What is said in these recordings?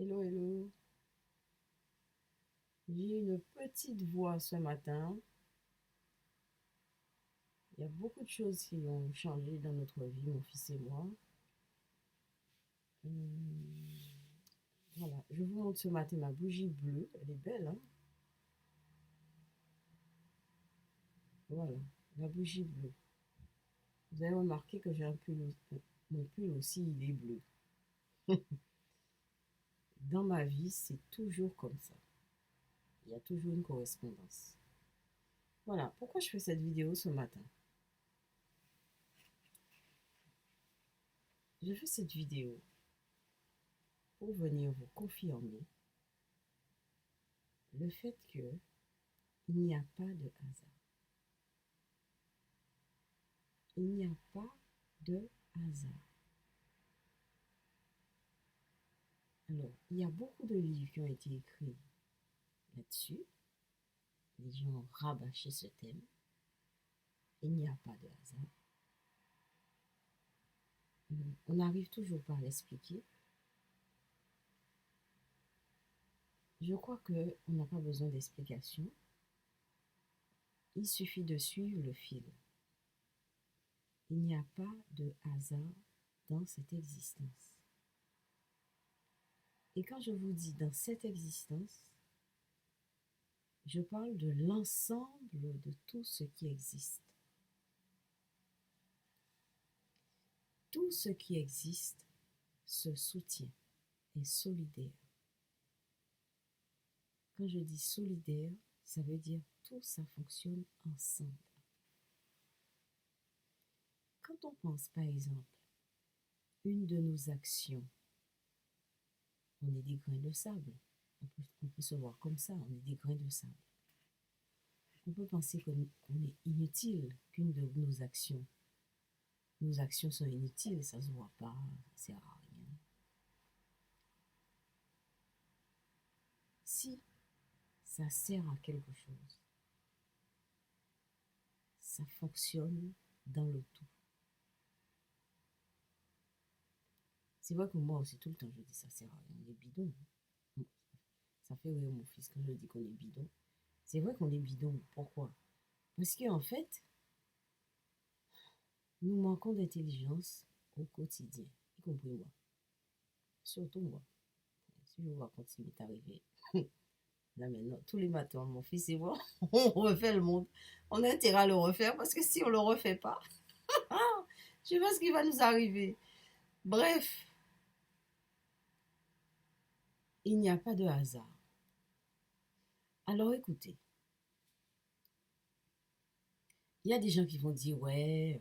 Hello, hello. J'ai une petite voix ce matin. Il y a beaucoup de choses qui ont changé dans notre vie, mon fils et moi. Hum, voilà, je vous montre ce matin ma bougie bleue. Elle est belle, hein? Voilà, la bougie bleue. Vous avez remarqué que j'ai un pull, mon pull aussi, il est bleu. Dans ma vie, c'est toujours comme ça. Il y a toujours une correspondance. Voilà, pourquoi je fais cette vidéo ce matin? Je fais cette vidéo pour venir vous confirmer le fait que il n'y a pas de hasard. Il n'y a pas de hasard. Alors, il y a beaucoup de livres qui ont été écrits là-dessus. Les gens ont rabâché ce thème. Il n'y a pas de hasard. On n'arrive toujours pas à l'expliquer. Je crois qu'on n'a pas besoin d'explication. Il suffit de suivre le fil. Il n'y a pas de hasard dans cette existence. Et quand je vous dis dans cette existence, je parle de l'ensemble de tout ce qui existe. Tout ce qui existe se soutient, est solidaire. Quand je dis solidaire, ça veut dire tout ça fonctionne ensemble. Quand on pense par exemple, une de nos actions, on est des grains de sable. On peut se voir comme ça, on est des grains de sable. On peut penser qu'on est inutile, qu'une de nos actions sont inutiles, ça ne se voit pas, ça sert à rien. Si ça sert à quelque chose, ça fonctionne dans le tout. C'est vrai que moi aussi, tout le temps, je dis ça sert à rien, on est bidon. Ça fait rire mon fils quand je dis qu'on est bidon. C'est vrai qu'on est bidon. Pourquoi? Parce qu'en fait, nous manquons d'intelligence au quotidien, y compris moi. Surtout moi. Si je vous raconte ce qui m'est arrivé. Là maintenant, tous les matins, mon fils et moi, on refait le monde. On a intérêt à le refaire parce que si on ne le refait pas, je sais pas ce qui va nous arriver. Bref, il n'y a pas de hasard. Alors écoutez, il y a des gens qui vont dire, ouais,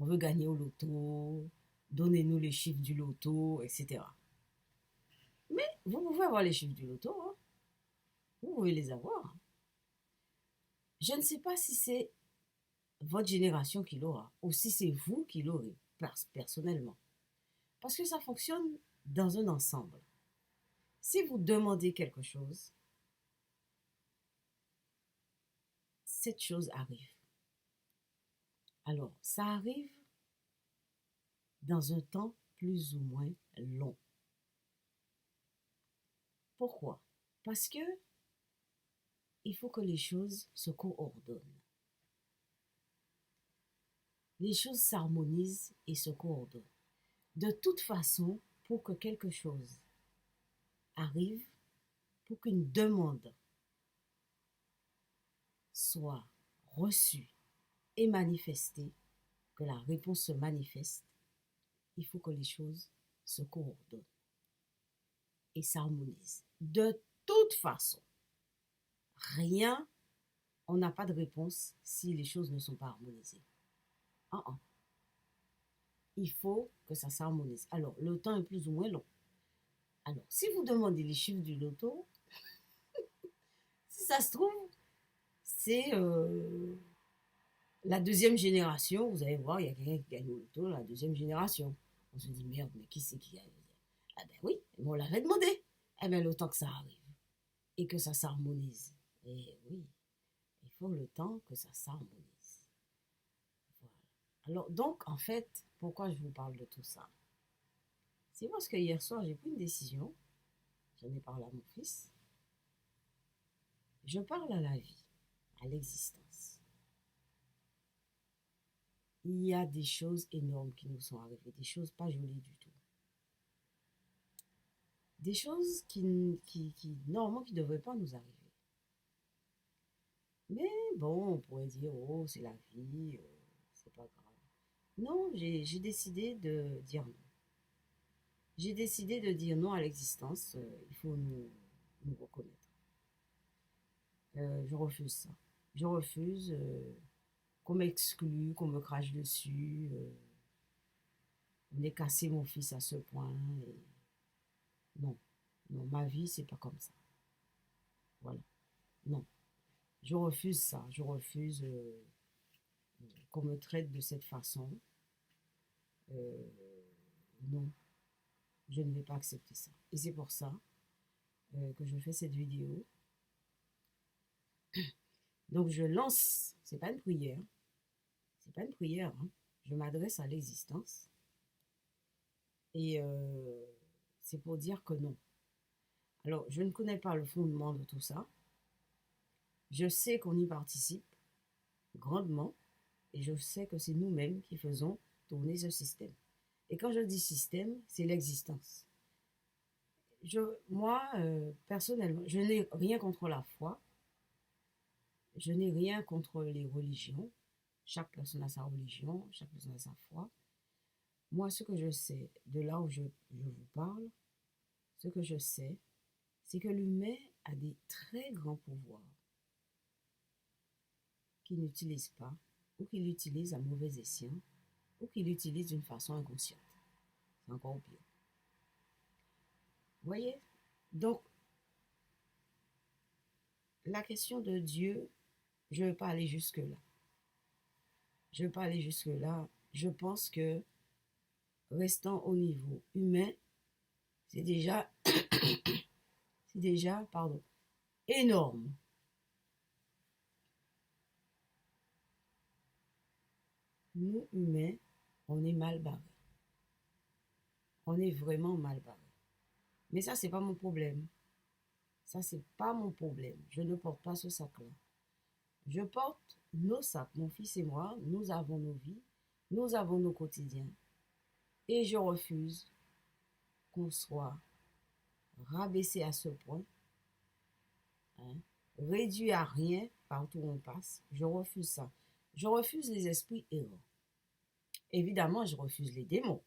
on veut gagner au loto, donnez-nous les chiffres du loto, etc. Mais vous pouvez avoir les chiffres du loto, hein. Vous pouvez les avoir. Je ne sais pas si c'est votre génération qui l'aura ou si c'est vous qui l'aurez personnellement. Parce que ça fonctionne dans un ensemble. Si vous demandez quelque chose, cette chose arrive. Alors, ça arrive dans un temps plus ou moins long. Pourquoi? Parce que il faut que les choses se coordonnent. Les choses s'harmonisent et se coordonnent. De toute façon, pour que quelque chose arrive, pour qu'une demande soit reçue et manifestée, que la réponse se manifeste, il faut que les choses se coordonnent et s'harmonisent. De toute façon, rien, on n'a pas de réponse si les choses ne sont pas harmonisées. Il faut que ça s'harmonise. Alors, le temps est plus ou moins long. Alors, si vous demandez les chiffres du loto, si ça se trouve, c'est la deuxième génération. Vous allez voir, il y a quelqu'un qui gagne au loto, la deuxième génération. On se dit, merde, mais qui c'est qui gagne? Ah ben oui, on l'avait demandé. Eh bien, le temps que ça arrive et que ça s'harmonise. Et oui, il faut le temps que ça s'harmonise. Voilà. Alors, donc, en fait, pourquoi je vous parle de tout ça? C'est parce que hier soir, j'ai pris une décision. J'en ai parlé à mon fils. Je parle à la vie, à l'existence. Il y a des choses énormes qui nous sont arrivées, des choses pas jolies du tout. Des choses normalement, qui ne devraient pas nous arriver. Mais bon, on pourrait dire, oh, c'est la vie, c'est pas grave. Non, j'ai décidé de dire non. J'ai décidé de dire non à l'existence. Il faut nous reconnaître. Je refuse ça. Je refuse qu'on m'exclue, qu'on me crache dessus. On ait cassé mon fils à ce point. Non, non, ma vie, c'est pas comme ça. Voilà, non. Je refuse ça. Je refuse qu'on me traite de cette façon. Euh, non, je ne vais pas accepter ça. Et c'est pour ça que je fais cette vidéo. Donc je lance, c'est pas une prière, c'est pas une prière, hein. Je m'adresse à l'existence. Et c'est pour dire que non. Alors, je ne connais pas le fondement de tout ça. Je sais qu'on y participe grandement et je sais que c'est nous-mêmes qui faisons tourner ce système. Et quand je dis système, c'est l'existence. Moi, personnellement, je n'ai rien contre la foi. Je n'ai rien contre les religions. Chaque personne a sa religion, chaque personne a sa foi. Moi, ce que je sais, de là où je vous parle, ce que je sais, c'est que l'humain a des très grands pouvoirs qu'il n'utilise pas, ou qu'il utilise à mauvais escient, ou qu'il utilise d'une façon inconsciente. C'est encore pire. Vous voyez? Donc, la question de Dieu, je ne veux pas aller jusque-là. Je ne veux pas aller jusque-là. Je pense que, restant au niveau humain, c'est déjà, énorme. Nous, humains, on est mal barrés. On est vraiment mal barrés. Mais ça, c'est pas mon problème. Ça, c'est pas mon problème. Je ne porte pas ce sac-là. Je porte nos sacs. Mon fils et moi, nous avons nos vies. Nous avons nos quotidiens. Et je refuse qu'on soit rabaissé à ce point, hein, réduit à rien partout où on passe. Je refuse ça. Je refuse les esprits errants. Évidemment, je refuse les démons.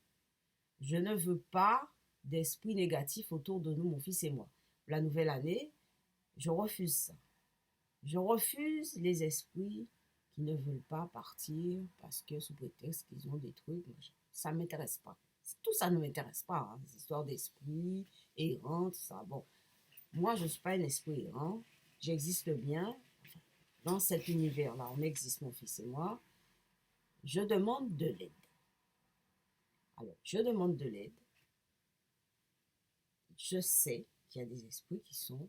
Je ne veux pas d'esprits négatifs autour de nous, mon fils et moi. La nouvelle année, je refuse ça. Je refuse les esprits qui ne veulent pas partir parce que sous prétexte qu'ils ont des trucs. Ça ne m'intéresse pas. Tout ça ne m'intéresse pas, hein, les histoires d'esprits errants, tout ça. Bon, moi, je ne suis pas un esprit errant. J'existe bien. Dans cet univers-là, on existe, mon fils et moi. Je demande de l'aide. Alors, je demande de l'aide. Je sais qu'il y a des esprits qui sont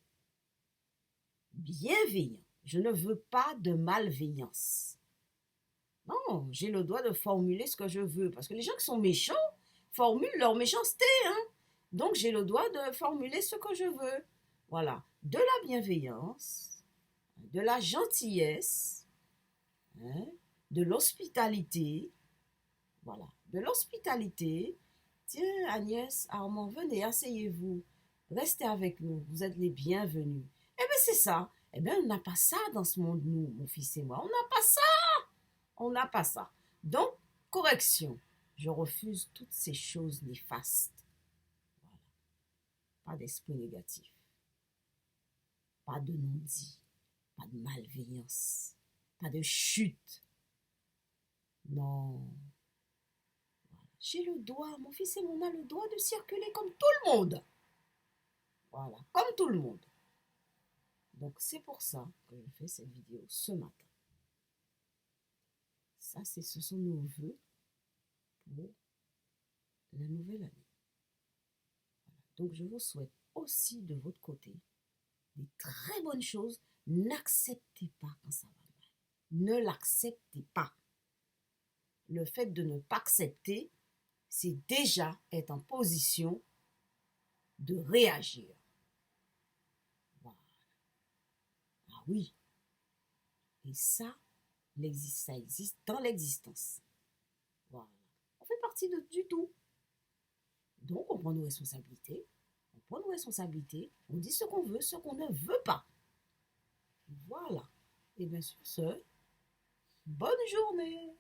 bienveillants. Je ne veux pas de malveillance. Non, j'ai le droit de formuler ce que je veux. Parce que les gens qui sont méchants formulent leur méchanceté. Hein? Donc, j'ai le droit de formuler ce que je veux. Voilà. De la bienveillance, de la gentillesse, hein, de l'hospitalité. Voilà. De l'hospitalité. Tiens, Agnès, Armand, venez, asseyez-vous. Restez avec nous. Vous êtes les bienvenus. Eh bien, c'est ça. Eh bien, on n'a pas ça dans ce monde, nous, mon fils et moi. On n'a pas ça. On n'a pas ça. Donc, correction. Je refuse toutes ces choses néfastes. Voilà. Pas d'esprit négatif. Pas de non-dit. Pas de malveillance. Pas de chute. Non. Voilà. J'ai le droit, mon fils et moi, on a le droit de circuler comme tout le monde. Voilà, comme tout le monde. Donc, c'est pour ça que je fais cette vidéo ce matin. Ça, ce sont nos vœux pour la nouvelle année. Voilà. Donc, je vous souhaite aussi de votre côté des très bonnes choses. N'acceptez pas quand ça va mal. Ne l'acceptez pas. Le fait de ne pas accepter, c'est déjà être en position de réagir. oui. Et ça existe dans l'existence. Voilà. On fait partie du tout. Donc, on prend nos responsabilités. On prend nos responsabilités. On dit ce qu'on veut, ce qu'on ne veut pas. Voilà. Et bien sur ce, bonne journée.